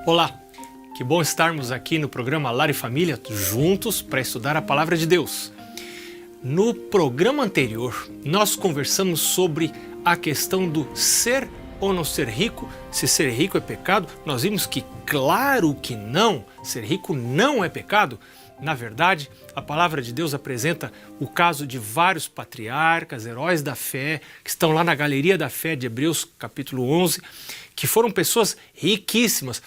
Olá, que bom estarmos aqui no programa Lar e Família juntos para estudar a Palavra de Deus. No programa anterior, nós conversamos sobre a questão do ser ou não ser rico, se ser rico é pecado. Nós vimos que, claro que não, ser rico não é pecado. Na verdade, a Palavra de Deus apresenta o caso de vários patriarcas, heróis da fé, que estão lá na galeria da fé de Hebreus capítulo 11, que foram pessoas riquíssimas.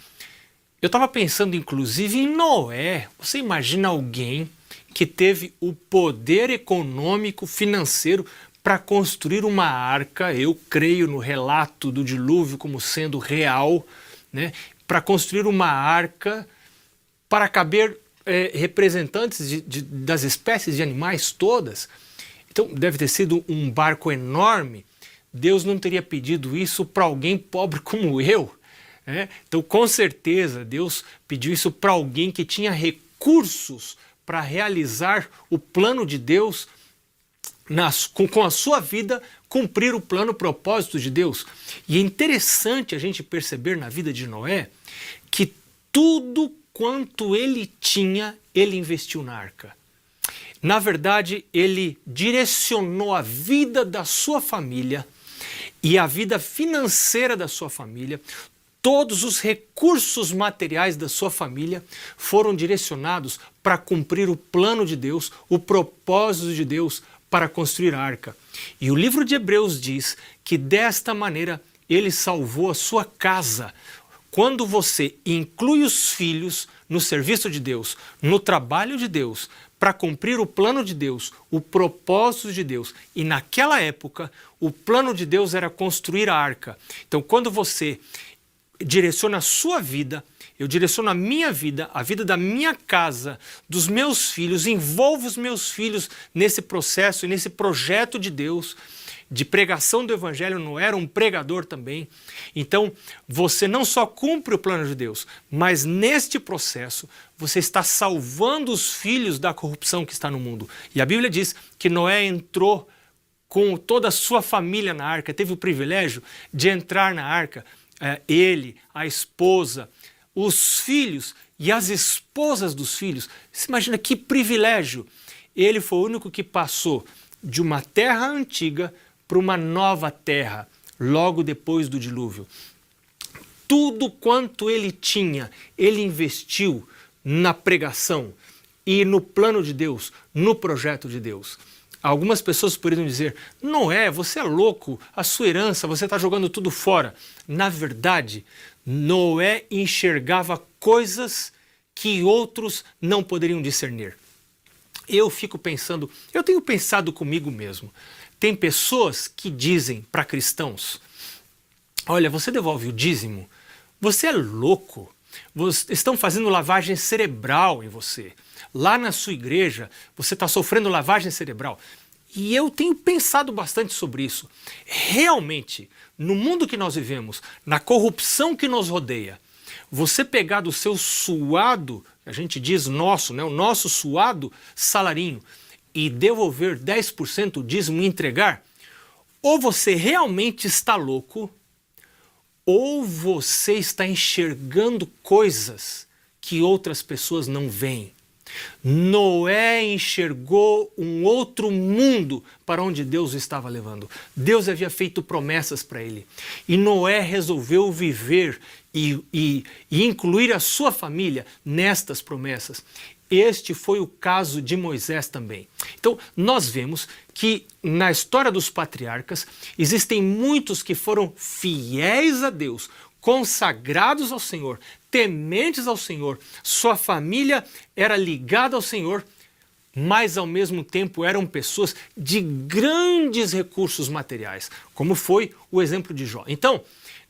Eu estava pensando inclusive em Noé. Você imagina alguém que teve o poder econômico, financeiro para construir uma arca? Eu creio no relato do dilúvio como sendo real, né? Para construir uma arca para caber representantes das espécies de animais todas. Então deve ter sido um barco enorme. Deus não teria pedido isso para alguém pobre como eu. Então, com certeza, Deus pediu isso para alguém que tinha recursos para realizar o plano de Deus, com a sua vida, cumprir o plano, o propósito de Deus. E é interessante a gente perceber na vida de Noé que tudo quanto ele tinha, ele investiu na arca. Na verdade, ele direcionou a vida da sua família e a vida financeira da sua família. Todos os recursos materiais da sua família foram direcionados para cumprir o plano de Deus, o propósito de Deus para construir a arca. E o livro de Hebreus diz que desta maneira ele salvou a sua casa. Quando você inclui os filhos no serviço de Deus, no trabalho de Deus, para cumprir o plano de Deus, o propósito de Deus, e naquela época o plano de Deus era construir a arca. Então, quando você direciona a sua vida, eu direciono a vida da minha casa, dos meus filhos, envolvo os meus filhos nesse processo e nesse projeto de Deus, de pregação do Evangelho. Não era um pregador também. Então, você não só cumpre o plano de Deus, mas neste processo você está salvando os filhos da corrupção que está no mundo. E a Bíblia diz que Noé entrou com toda a sua família na arca, teve o privilégio de entrar na arca. Ele, a esposa, os filhos e as esposas dos filhos. Você imagina que privilégio! Ele foi o único que passou de uma terra antiga para uma nova terra, logo depois do dilúvio. Tudo quanto ele tinha, ele investiu na pregação e no plano de Deus, no projeto de Deus. Algumas pessoas poderiam dizer: Noé, você é louco, a sua herança, você está jogando tudo fora. Na verdade, Noé enxergava coisas que outros não poderiam discernir. Eu tenho pensado comigo mesmo. Tem pessoas que dizem para cristãos: olha, você devolve o dízimo? Você é louco. Estão fazendo lavagem cerebral em você. Lá na sua igreja, você está sofrendo lavagem cerebral. E eu tenho pensado bastante sobre isso. Realmente, no mundo que nós vivemos, na corrupção que nos rodeia, você pegar do seu suado, a gente diz nosso, né, o nosso suado salarinho, e devolver 10% dízimo e entregar, ou você realmente está louco, ou você está enxergando coisas que outras pessoas não veem. Noé enxergou um outro mundo para onde Deus o estava levando. Deus havia feito promessas para ele. E Noé resolveu viver e incluir a sua família nestas promessas. Este foi o caso de Moisés também. Então, nós vemos que na história dos patriarcas existem muitos que foram fiéis a Deus, consagrados ao Senhor, tementes ao Senhor, sua família era ligada ao Senhor, mas ao mesmo tempo eram pessoas de grandes recursos materiais, como foi o exemplo de Jó. Então,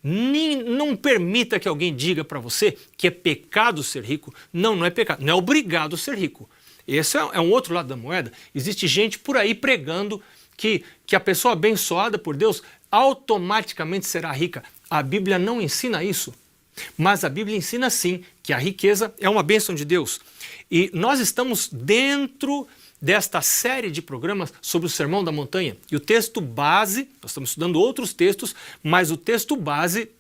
não permita que alguém diga para você que é pecado ser rico. Não é pecado, não é obrigado ser rico. Esse é um outro lado da moeda. Existe gente por aí pregando que a pessoa abençoada por Deus automaticamente será rica. A Bíblia não ensina isso, mas a Bíblia ensina sim que a riqueza é uma bênção de Deus. E nós estamos dentro desta série de programas sobre o Sermão da Montanha. E o texto base, nós estamos estudando outros textos, mas o texto base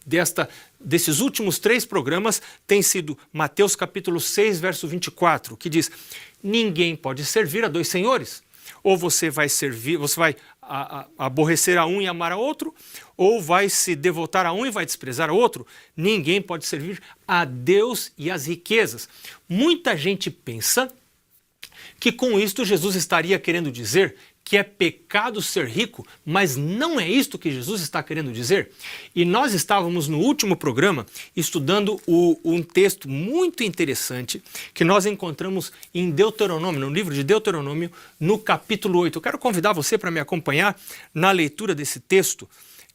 desses últimos 3 programas tem sido Mateus capítulo 6, verso 24, que diz: ninguém pode servir a 2 senhores. Ou você vai aborrecer a um e amar a outro, ou vai se devotar a um e vai desprezar a outro. Ninguém pode servir a Deus e às riquezas. Muita gente pensa que com isto Jesus estaria querendo dizer que é pecado ser rico, mas não é isto que Jesus está querendo dizer. E nós estávamos no último programa estudando um texto muito interessante que nós encontramos em Deuteronômio, no livro de Deuteronômio, no capítulo 8. Eu quero convidar você para me acompanhar na leitura desse texto,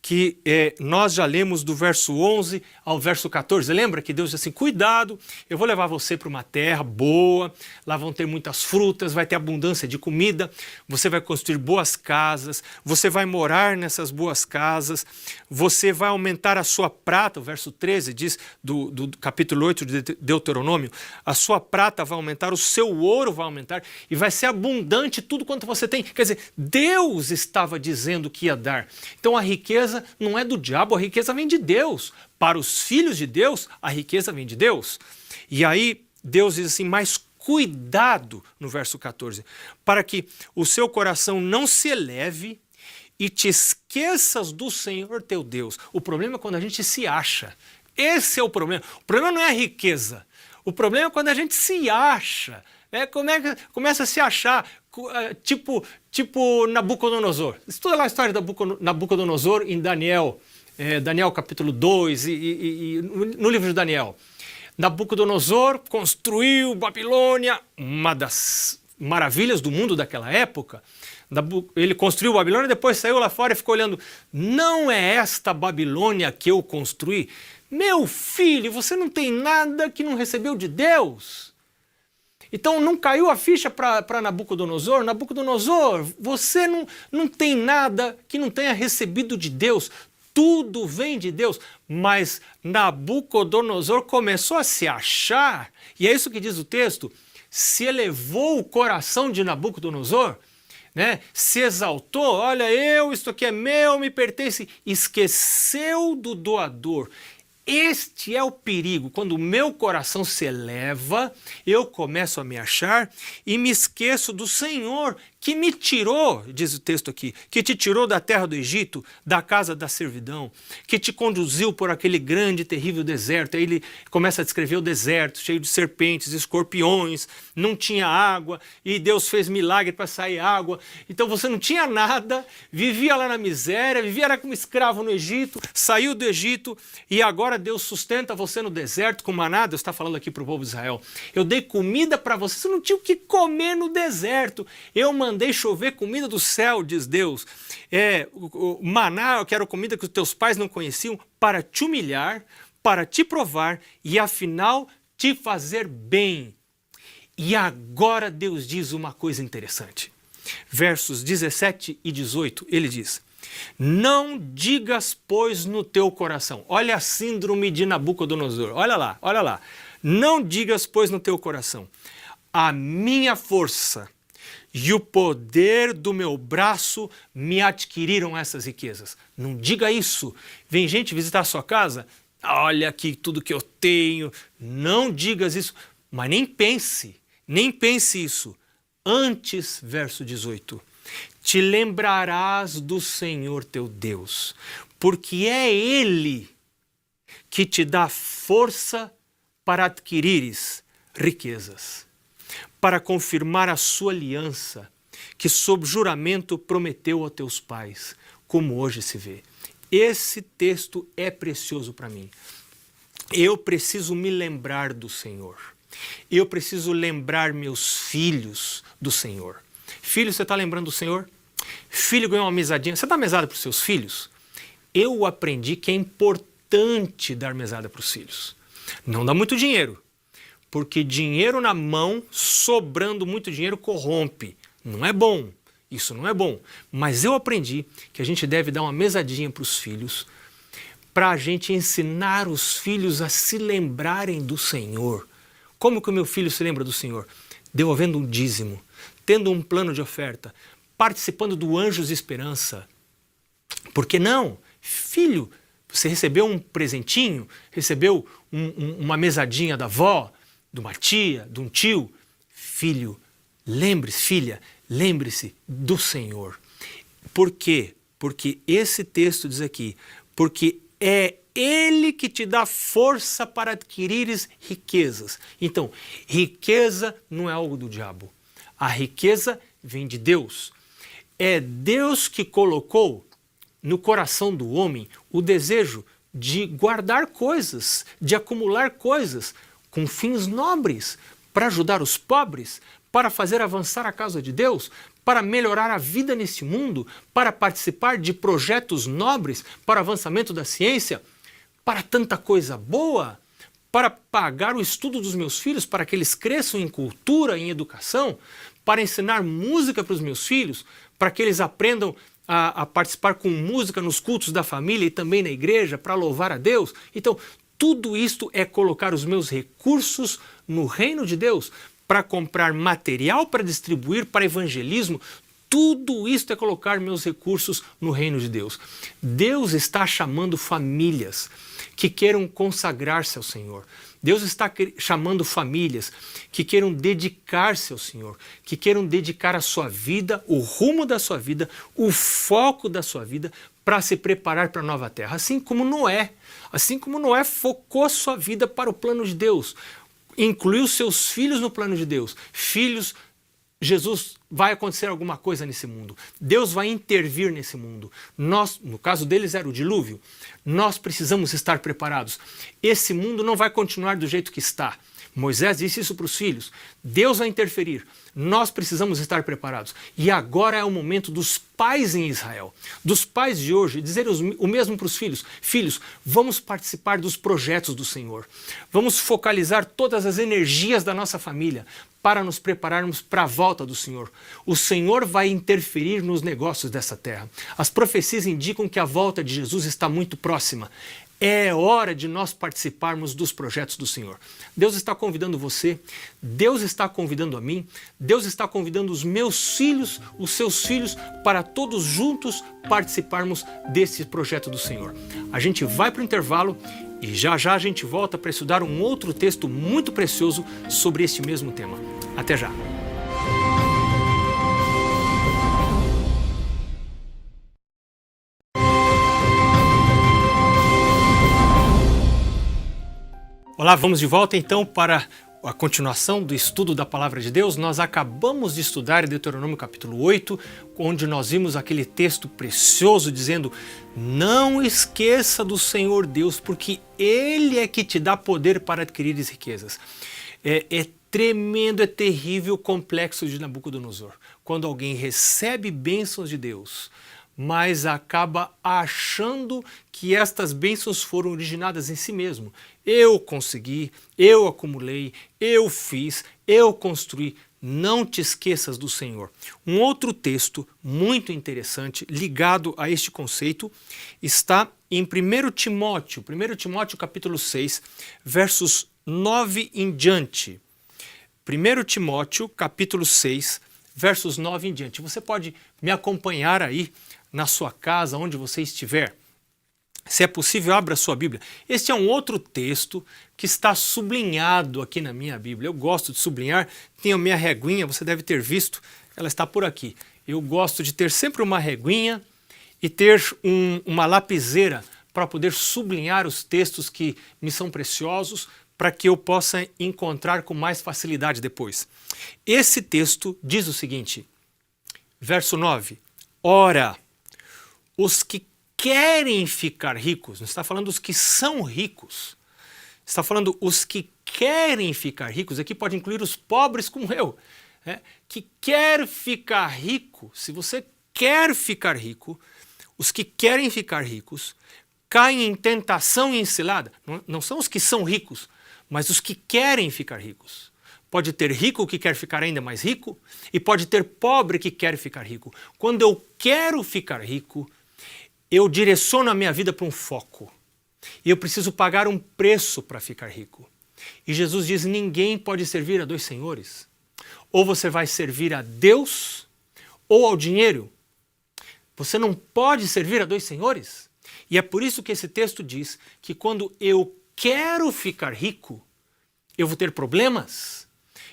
que nós já lemos do verso 11 ao verso 14. Lembra que Deus diz assim: cuidado, eu vou levar você para uma terra boa, lá vão ter muitas frutas, vai ter abundância de comida, você vai construir boas casas, você vai morar nessas boas casas, você vai aumentar a sua prata. O verso 13 diz do capítulo 8 de Deuteronômio: a sua prata vai aumentar, o seu ouro vai aumentar e vai ser abundante tudo quanto você tem. Quer dizer, Deus estava dizendo que ia dar. Então a riqueza não é do diabo, a riqueza vem de Deus. Para os filhos de Deus, a riqueza vem de Deus. E aí Deus diz assim: mas cuidado, no verso 14, para que o seu coração não se eleve e te esqueças do Senhor teu Deus. O problema é quando a gente se acha. Esse é o problema. O problema não é a riqueza. O problema é quando a gente se acha. Começa a se achar, tipo Nabucodonosor. Estuda lá a história de Nabucodonosor em Daniel, Daniel capítulo 2 e no livro de Daniel. Nabucodonosor construiu Babilônia, uma das maravilhas do mundo daquela época. Ele construiu Babilônia, depois saiu lá fora e ficou olhando. Não é esta Babilônia que eu construí? Meu filho, você não tem nada que não recebeu de Deus. Então não caiu a ficha para Nabucodonosor? Nabucodonosor, você não tem nada que não tenha recebido de Deus. Tudo vem de Deus. Mas Nabucodonosor começou a se achar, e é isso que diz o texto: se elevou o coração de Nabucodonosor, né? Se exaltou, olha, isto aqui é meu, me pertence, esqueceu do doador. Este é o perigo. Quando o meu coração se eleva, eu começo a me achar e me esqueço do Senhor que me tirou, diz o texto aqui, que te tirou da terra do Egito, da casa da servidão, que te conduziu por aquele grande e terrível deserto. Aí ele começa a descrever o deserto, cheio de serpentes, escorpiões, não tinha água, e Deus fez milagre para sair água. Então você não tinha nada, vivia lá na miséria, vivia lá como escravo no Egito, saiu do Egito, e agora Deus sustenta você no deserto com maná. Deus está falando aqui para o povo de Israel: eu dei comida para você, você não tinha o que comer no deserto, eu mandei chover comida do céu, diz Deus. O maná, que era comida que os teus pais não conheciam, para te humilhar, para te provar e afinal te fazer bem. E agora Deus diz uma coisa interessante. Versos 17 e 18, ele diz: não digas, pois, no teu coração. Olha a síndrome de Nabucodonosor, olha lá, olha lá. Não digas, pois, no teu coração: a minha força e o poder do meu braço me adquiriram essas riquezas. Não diga isso. Vem gente visitar a sua casa, olha aqui tudo que eu tenho. Não digas isso, mas nem pense isso. Antes, verso 18, te lembrarás do Senhor teu Deus, porque é Ele que te dá força para adquirires riquezas, para confirmar a sua aliança, que sob juramento prometeu a teus pais, como hoje se vê. Esse texto é precioso para mim. Eu preciso me lembrar do Senhor. Eu preciso lembrar meus filhos do Senhor. Filho, você está lembrando do Senhor? Filho ganhou uma mesadinha. Você dá mesada para os seus filhos? Eu aprendi que é importante dar mesada para os filhos. Não dá muito dinheiro, porque dinheiro na mão, sobrando muito dinheiro, corrompe. Não é bom, isso não é bom. Mas eu aprendi que a gente deve dar uma mesadinha para os filhos, para a gente ensinar os filhos a se lembrarem do Senhor. Como que o meu filho se lembra do Senhor? Devolvendo um dízimo, tendo um plano de oferta, participando do Anjos de Esperança. Por que não? Filho, você recebeu um presentinho, recebeu uma mesadinha da avó, de uma tia, de um tio. Filho, lembre-se, filha, lembre-se do Senhor. Por quê? Porque esse texto diz aqui, porque é Ele que te dá força para adquirires riquezas. Então, riqueza não é algo do diabo. A riqueza vem de Deus. É Deus que colocou no coração do homem o desejo de guardar coisas, de acumular coisas com fins nobres, para ajudar os pobres, para fazer avançar a causa de Deus, para melhorar a vida nesse mundo, para participar de projetos nobres, para avançamento da ciência, para tanta coisa boa, para pagar o estudo dos meus filhos, para que eles cresçam em cultura, em educação, para ensinar música para os meus filhos, para que eles aprendam a participar com música nos cultos da família e também na igreja, para louvar a Deus. Então, tudo isto é colocar os meus recursos no reino de Deus, para comprar material para distribuir para evangelismo. Tudo isto é colocar meus recursos no reino de Deus. Deus está chamando famílias que queiram consagrar-se ao Senhor. Deus está chamando famílias que queiram dedicar-se ao Senhor, que queiram dedicar a sua vida, o rumo da sua vida, o foco da sua vida para se preparar para a nova terra. Assim como Noé focou a sua vida para o plano de Deus, incluiu seus filhos no plano de Deus. Filhos, Jesus, vai acontecer alguma coisa nesse mundo. Deus vai intervir nesse mundo. Nós, no caso deles era o dilúvio, nós precisamos estar preparados. Esse mundo não vai continuar do jeito que está. Moisés disse isso para os filhos. Deus vai interferir. Nós precisamos estar preparados. E agora é o momento dos pais em Israel, dos pais de hoje, dizer o mesmo para os filhos. Filhos, vamos participar dos projetos do Senhor. Vamos focalizar todas as energias da nossa família para nos prepararmos para a volta do Senhor. O Senhor vai interferir nos negócios dessa terra. As profecias indicam que a volta de Jesus está muito próxima. É hora de nós participarmos dos projetos do Senhor. Deus está convidando você, Deus está convidando a mim, Deus está convidando os meus filhos, os seus filhos, para todos juntos participarmos desse projeto do Senhor. A gente vai para o intervalo e já já a gente volta para estudar um outro texto muito precioso sobre este mesmo tema. Até já! Olá, vamos de volta então para a continuação do estudo da Palavra de Deus. Nós acabamos de estudar Deuteronômio capítulo 8, onde nós vimos aquele texto precioso dizendo: não esqueça do Senhor Deus, porque Ele é que te dá poder para adquirir as riquezas. É tremendo, é terrível o complexo de Nabucodonosor. Quando alguém recebe bênçãos de Deus, mas acaba achando que estas bênçãos foram originadas em si mesmo. Eu consegui, eu acumulei, eu fiz, eu construí. Não te esqueças do Senhor. Um outro texto muito interessante ligado a este conceito está em 1 Timóteo capítulo 6, versos 9 em diante. 1 Timóteo capítulo 6, versos 9 em diante. Você pode me acompanhar aí na sua casa, onde você estiver. Se é possível, abra a sua Bíblia. Este é um outro texto que está sublinhado aqui na minha Bíblia. Eu gosto de sublinhar, tenho a minha reguinha, você deve ter visto, ela está por aqui. Eu gosto de ter sempre uma reguinha e ter uma lapiseira para poder sublinhar os textos que me são preciosos, para que eu possa encontrar com mais facilidade depois. Esse texto diz o seguinte, verso 9: Ora, os que querem ficar ricos, não está falando os que são ricos, está falando os que querem ficar ricos, aqui pode incluir os pobres como eu, que quer ficar rico. Se você quer ficar rico, os que querem ficar ricos caem em tentação e em cilada. Não são os que são ricos, mas os que querem ficar ricos. Pode ter rico que quer ficar ainda mais rico e pode ter pobre que quer ficar rico. Quando eu quero ficar rico, eu direciono a minha vida para um foco. E eu preciso pagar um preço para ficar rico. E Jesus diz: ninguém pode servir a dois senhores. Ou você vai servir a Deus ou ao dinheiro. Você não pode servir a dois senhores. E é por isso que esse texto diz que quando eu quero ficar rico, eu vou ter problemas.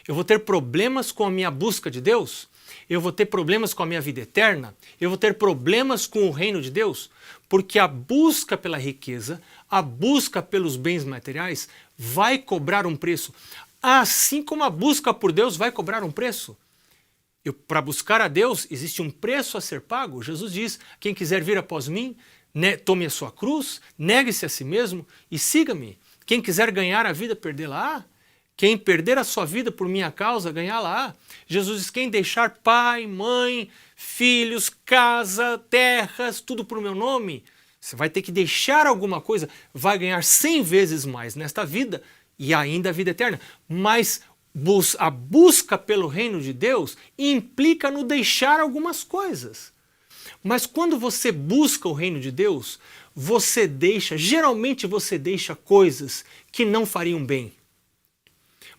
Eu vou ter problemas com a minha busca de Deus. Eu vou ter problemas com a minha vida eterna. Eu vou ter problemas com o reino de Deus. Porque a busca pela riqueza, a busca pelos bens materiais vai cobrar um preço. Assim como a busca por Deus vai cobrar um preço. Para buscar a Deus existe um preço a ser pago. Jesus diz, quem quiser vir após mim, tome a sua cruz, negue-se a si mesmo e siga-me. Quem quiser ganhar a vida, perdê-la-á. Quem perder a sua vida por minha causa, ganhá-la-á. Jesus diz, quem deixar pai, mãe, filhos, casa, terras, tudo por meu nome, você vai ter que deixar alguma coisa, vai ganhar 100 vezes mais nesta vida e ainda a vida eterna. Mas a busca pelo reino de Deus implica no deixar algumas coisas. Mas quando você busca o reino de Deus, geralmente você deixa coisas que não fariam bem.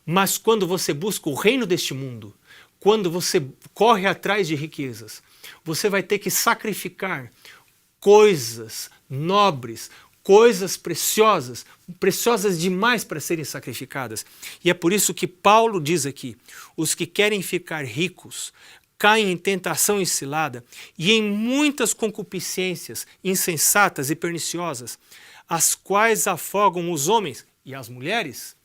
Mas quando você busca o reino deste mundo, quando você corre atrás de riquezas, você vai ter que sacrificar coisas nobres, coisas preciosas, preciosas demais para serem sacrificadas. E é por isso que Paulo diz aqui, os que querem ficar ricos caem em tentação e cilada e em muitas concupiscências insensatas e perniciosas, as quais afogam os homens e as mulheres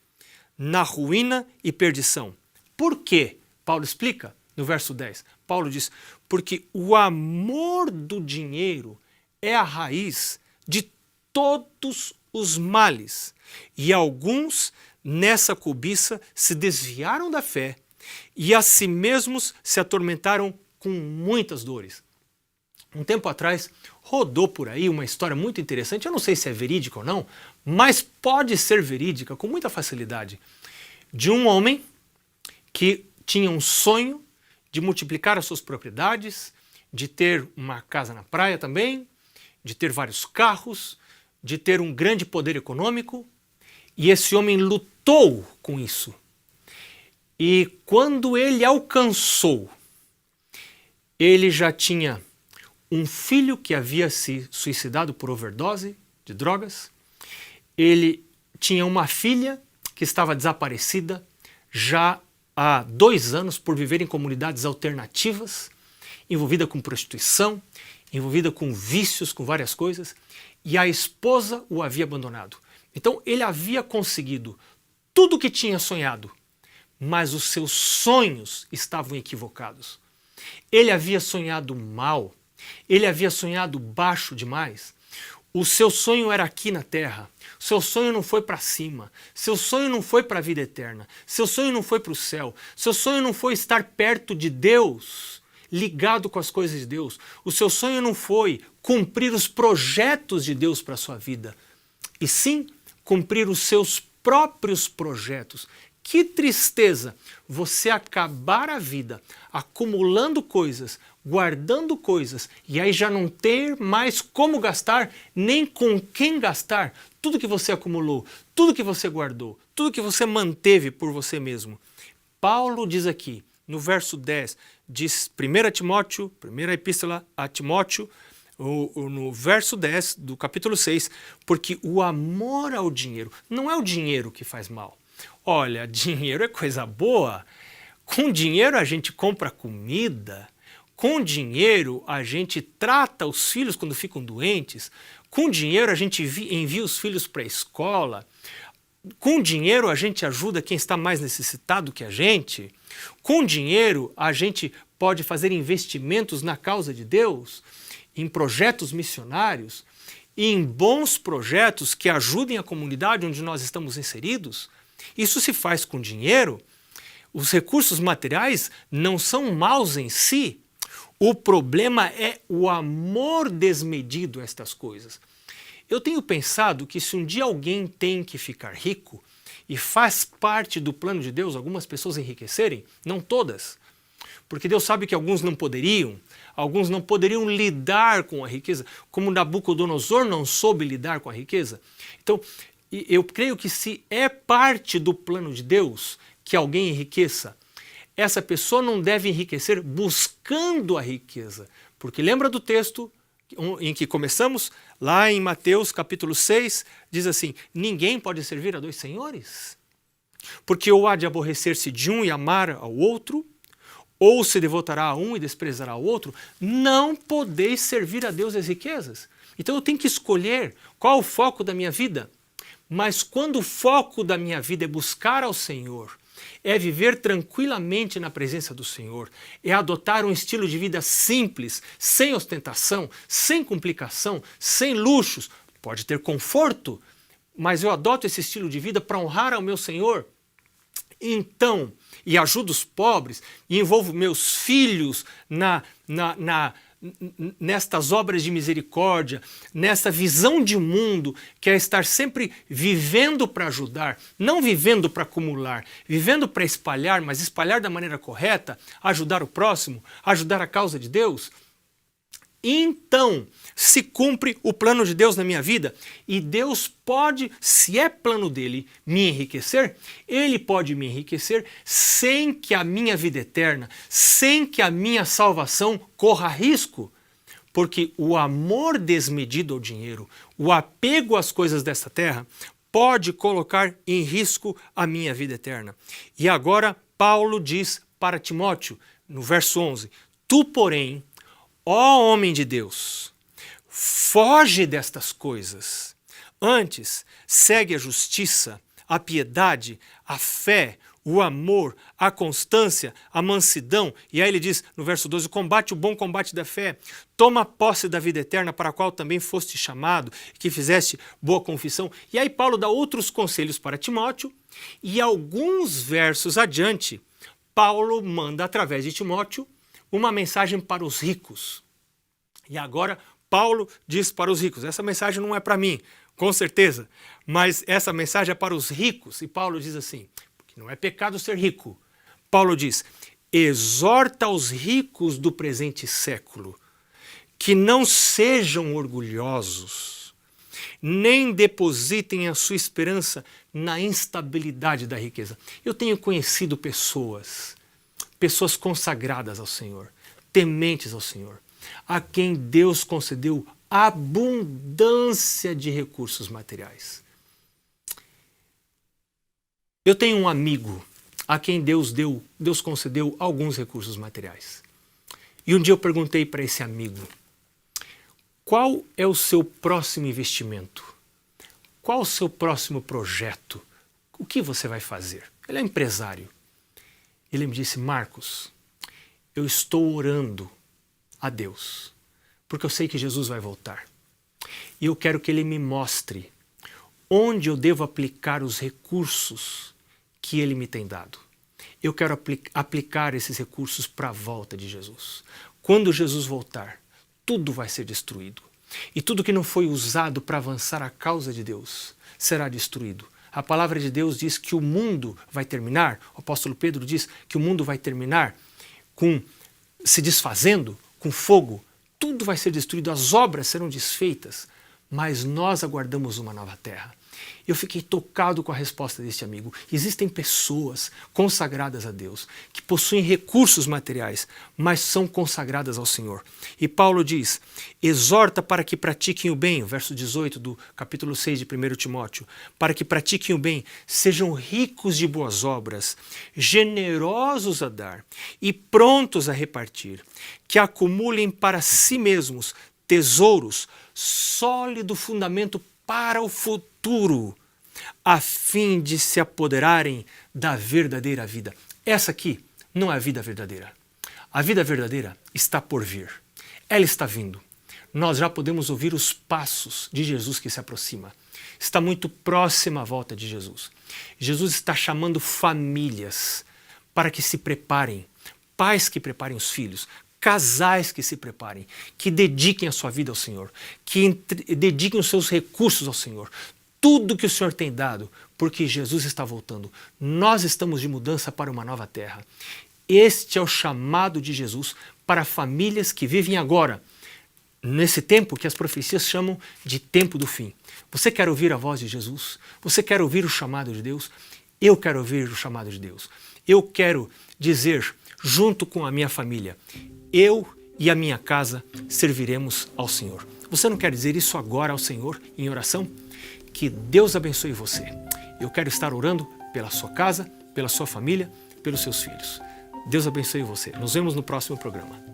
na ruína e perdição. Por quê? Paulo explica no verso 10. Paulo diz, porque o amor do dinheiro é a raiz de todos os males, e alguns nessa cobiça se desviaram da fé e a si mesmos se atormentaram com muitas dores. Um tempo atrás rodou por aí uma história muito interessante, eu não sei se é verídica ou não, mas pode ser verídica com muita facilidade, de um homem que tinha um sonho de multiplicar as suas propriedades, de ter uma casa na praia também, de ter vários carros, de ter um grande poder econômico, e esse homem lutou com isso. E quando ele alcançou, ele já tinha um filho que havia se suicidado por overdose de drogas, ele tinha uma filha que estava desaparecida já há 2 anos por viver em comunidades alternativas, envolvida com prostituição, envolvida com vícios, com várias coisas, e a esposa o havia abandonado. Então ele havia conseguido tudo o que tinha sonhado, mas os seus sonhos estavam equivocados. Ele havia sonhado mal, ele havia sonhado baixo demais. O seu sonho era aqui na terra, seu sonho não foi para cima, seu sonho não foi para a vida eterna, seu sonho não foi para o céu, seu sonho não foi estar perto de Deus, ligado com as coisas de Deus. O seu sonho não foi cumprir os projetos de Deus para a sua vida, e sim cumprir os seus próprios projetos. Que tristeza você acabar a vida acumulando coisas, guardando coisas, e aí já não ter mais como gastar, nem com quem gastar tudo que você acumulou, tudo que você guardou, tudo que você manteve por você mesmo. Paulo diz aqui, no verso 10, diz 1 Timóteo, primeira epístola a Timóteo, no verso 10 do capítulo 6, porque o amor ao dinheiro, não é o dinheiro que faz mal. Olha, dinheiro é coisa boa. Com dinheiro a gente compra comida. Com dinheiro a gente trata os filhos quando ficam doentes. Com dinheiro a gente envia os filhos para a escola. Com dinheiro a gente ajuda quem está mais necessitado que a gente. Com dinheiro a gente pode fazer investimentos na causa de Deus, em projetos missionários, e em bons projetos que ajudem a comunidade onde nós estamos inseridos. Isso se faz com dinheiro. Os recursos materiais não são maus em si. O problema é o amor desmedido a estas coisas. Eu tenho pensado que se um dia alguém tem que ficar rico, e faz parte do plano de Deus algumas pessoas enriquecerem, não todas, porque Deus sabe que alguns não poderiam lidar com a riqueza, como Nabucodonosor não soube lidar com a riqueza. Então, eu creio que se é parte do plano de Deus que alguém enriqueça, essa pessoa não deve enriquecer buscando a riqueza. Porque lembra do texto em que começamos? Lá em Mateus capítulo 6, diz assim, ninguém pode servir a dois senhores. Porque ou há de aborrecer-se de um e amar ao outro, ou se devotará a um e desprezará ao outro. Não podeis servir a Deus e as riquezas. Então eu tenho que escolher qual é o foco da minha vida. Mas quando o foco da minha vida é buscar ao Senhor, é viver tranquilamente na presença do Senhor, é adotar um estilo de vida simples, sem ostentação, sem complicação, sem luxos. Pode ter conforto, mas eu adoto esse estilo de vida para honrar ao meu Senhor. Então, e ajudo os pobres, e envolvo meus filhos nestas obras de misericórdia, nessa visão de mundo que é estar sempre vivendo para ajudar, não vivendo para acumular, vivendo para espalhar, mas espalhar da maneira correta, ajudar o próximo, ajudar a causa de Deus. Então, se cumpre o plano de Deus na minha vida, e Deus pode, se é plano dele, me enriquecer, ele pode me enriquecer sem que a minha vida eterna, sem que a minha salvação corra risco. Porque o amor desmedido ao dinheiro, o apego às coisas desta terra, pode colocar em risco a minha vida eterna. E agora Paulo diz para Timóteo, no verso 11, tu, porém, ó homem de Deus, foge destas coisas. Antes, segue a justiça, a piedade, a fé, o amor, a constância, a mansidão. E aí ele diz no verso 12, combate o bom combate da fé, toma posse da vida eterna para a qual também foste chamado, que fizeste boa confissão. E aí Paulo dá outros conselhos para Timóteo, e alguns versos adiante, Paulo manda através de Timóteo uma mensagem para os ricos. E agora Paulo diz para os ricos, essa mensagem não é para mim, com certeza, mas essa mensagem é para os ricos. E Paulo diz assim, porque não é pecado ser rico. Paulo diz, exorta os ricos do presente século, que não sejam orgulhosos, nem depositem a sua esperança na instabilidade da riqueza. Eu tenho conhecido pessoas consagradas ao Senhor, tementes ao Senhor, a quem Deus concedeu abundância de recursos materiais. Eu tenho um amigo a quem Deus concedeu alguns recursos materiais. E um dia eu perguntei para esse amigo, qual é o seu próximo investimento? Qual o seu próximo projeto? O que você vai fazer? Ele é empresário. Ele me disse, Marcos, eu estou orando a Deus, porque eu sei que Jesus vai voltar. E eu quero que Ele me mostre onde eu devo aplicar os recursos que Ele me tem dado. Eu quero aplicar esses recursos para a volta de Jesus. Quando Jesus voltar, tudo vai ser destruído. E tudo que não foi usado para avançar a causa de Deus será destruído. A palavra de Deus diz que o mundo vai terminar, o apóstolo Pedro diz que o mundo vai terminar se desfazendo com fogo, tudo vai ser destruído, as obras serão desfeitas, mas nós aguardamos uma nova terra. Eu fiquei tocado com a resposta deste amigo. Existem pessoas consagradas a Deus, que possuem recursos materiais, mas são consagradas ao Senhor. E Paulo diz, exorta para que pratiquem o bem, verso 18 do capítulo 6 de 1 Timóteo, para que pratiquem o bem, sejam ricos de boas obras, generosos a dar e prontos a repartir, que acumulem para si mesmos tesouros, sólido fundamento para o futuro, a fim de se apoderarem da verdadeira vida. Essa aqui não é a vida verdadeira. A vida verdadeira está por vir. Ela está vindo. Nós já podemos ouvir os passos de Jesus que se aproxima. Está muito próxima a volta de Jesus. Jesus está chamando famílias para que se preparem, pais que preparem os filhos, casais que se preparem, que dediquem a sua vida ao Senhor, que dediquem os seus recursos ao Senhor, tudo que o Senhor tem dado, porque Jesus está voltando. Nós estamos de mudança para uma nova terra. Este é o chamado de Jesus para famílias que vivem agora, nesse tempo que as profecias chamam de tempo do fim. Você quer ouvir a voz de Jesus? Você quer ouvir o chamado de Deus? Eu quero ouvir o chamado de Deus. Eu quero dizer, junto com a minha família, eu e a minha casa serviremos ao Senhor. Você não quer dizer isso agora ao Senhor em oração? Que Deus abençoe você. Eu quero estar orando pela sua casa, pela sua família, pelos seus filhos. Deus abençoe você. Nos vemos no próximo programa.